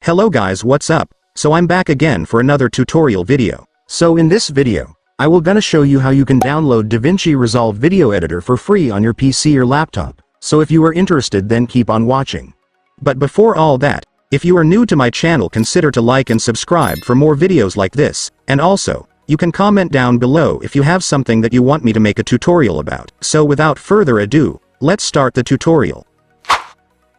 Hello guys, what's up? So I'm back again for another tutorial video. So in this video, I will gonna show you how you can download DaVinci Resolve video editor for free on your PC or laptop. So if you are interested, then keep on watching. But before all that, if you are new to my channel, consider to like and subscribe for more videos like this, and also, you can comment down below if you have something that you want me to make a tutorial about. So without further ado, let's start the tutorial.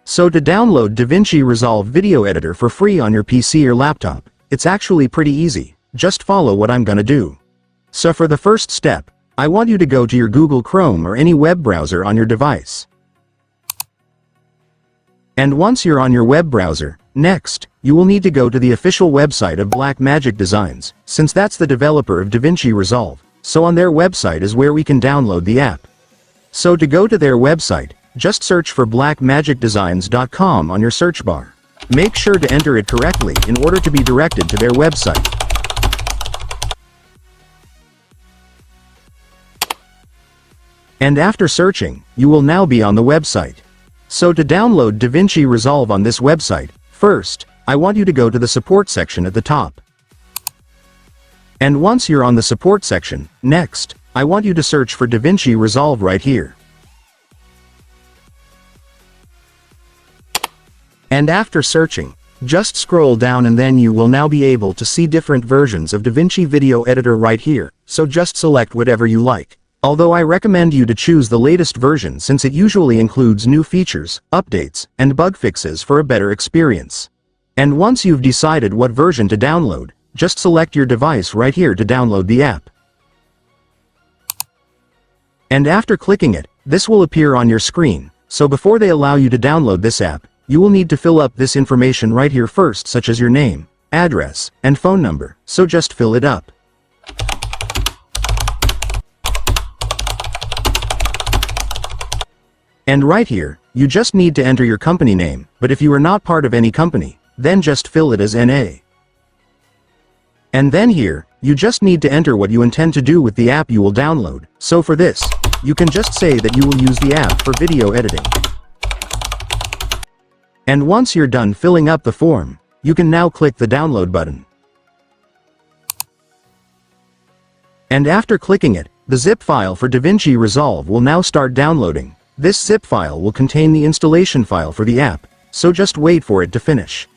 So to download DaVinci Resolve video editor for free on your PC or laptop, it's actually pretty easy. Just follow what I'm gonna do. So for the first step, I want you to go to your Google Chrome or any web browser on your device. And once you're on your web browser, next, you will need to go to the official website of Blackmagic Designs, since that's the developer of DaVinci Resolve. So on their website is where we can download the app. So to go to their website, just search for blackmagicdesigns.com on your search bar. Make sure to enter it correctly in order to be directed to their website. And after searching, you will now be on the website. So to download DaVinci Resolve on this website, first, I want you to go to the support section at the top. And once you're on the support section, next, I want you to search for DaVinci Resolve right here. And after searching, just scroll down and then you will now be able to see different versions of DaVinci Video Editor right here, so just select whatever you like. Although I recommend you to choose the latest version since it usually includes new features, updates, and bug fixes for a better experience. And once you've decided what version to download, just select your device right here to download the app. And after clicking it, this will appear on your screen, so before they allow you to download this app, you will need to fill up this information right here first, such as your name, address, and phone number, so just fill it up. And right here, you just need to enter your company name, but if you are not part of any company, then just fill it as NA. And then here, you just need to enter what you intend to do with the app you will download. So for this, you can just say that you will use the app for video editing. And once you're done filling up the form, you can now click the download button. And after clicking it, the zip file for DaVinci Resolve will now start downloading. This zip file will contain the installation file for the app, so just wait for it to finish.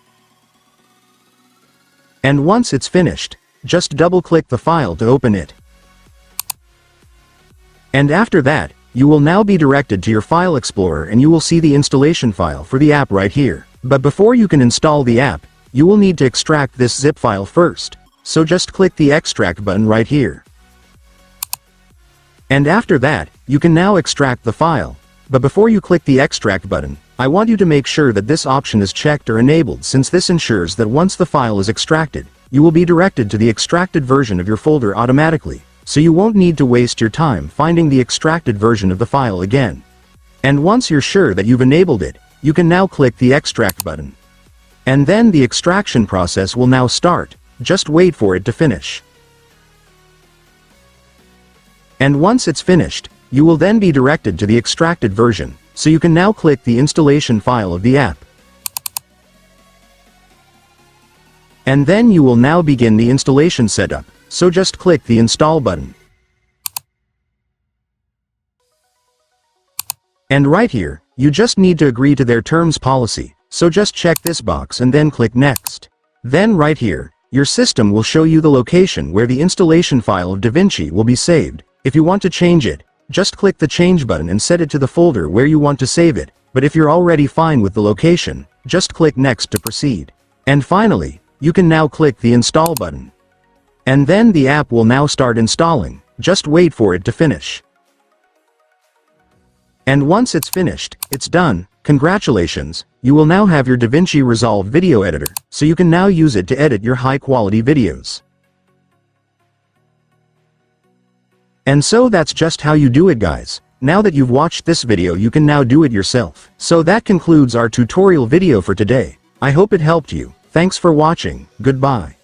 And once it's finished, just double-click the file to open it. And after that, you will now be directed to your File Explorer and you will see the installation file for the app right here. But before you can install the app, you will need to extract this zip file first, so just click the extract button right here. And after that, you can now extract the file. But before you click the extract button, I want you to make sure that this option is checked or enabled, since this ensures that once the file is extracted, you will be directed to the extracted version of your folder automatically, so you won't need to waste your time finding the extracted version of the file again. And once you're sure that you've enabled it, you can now click the extract button. And then the extraction process will now start, just wait for it to finish. And once it's finished, you will then be directed to the extracted version, so you can now click the installation file of the app. And then you will now begin the installation setup, so just click the install button. And right here, you just need to agree to their terms policy, so just check this box and then click next. Then right here, your system will show you the location where the installation file of DaVinci will be saved. If you want to change it, just click the change button and set it to the folder where you want to save it, but if you're already fine with the location, just click next to proceed. And finally, you can now click the install button. And then the app will now start installing, just wait for it to finish. And once it's finished, it's done. Congratulations, you will now have your DaVinci Resolve video editor, so you can now use it to edit your high-quality videos. And so that's just how you do it, guys. Now that you've watched this video, you can now do it yourself. So that concludes our tutorial video for today. I hope it helped you. Thanks for watching. Goodbye.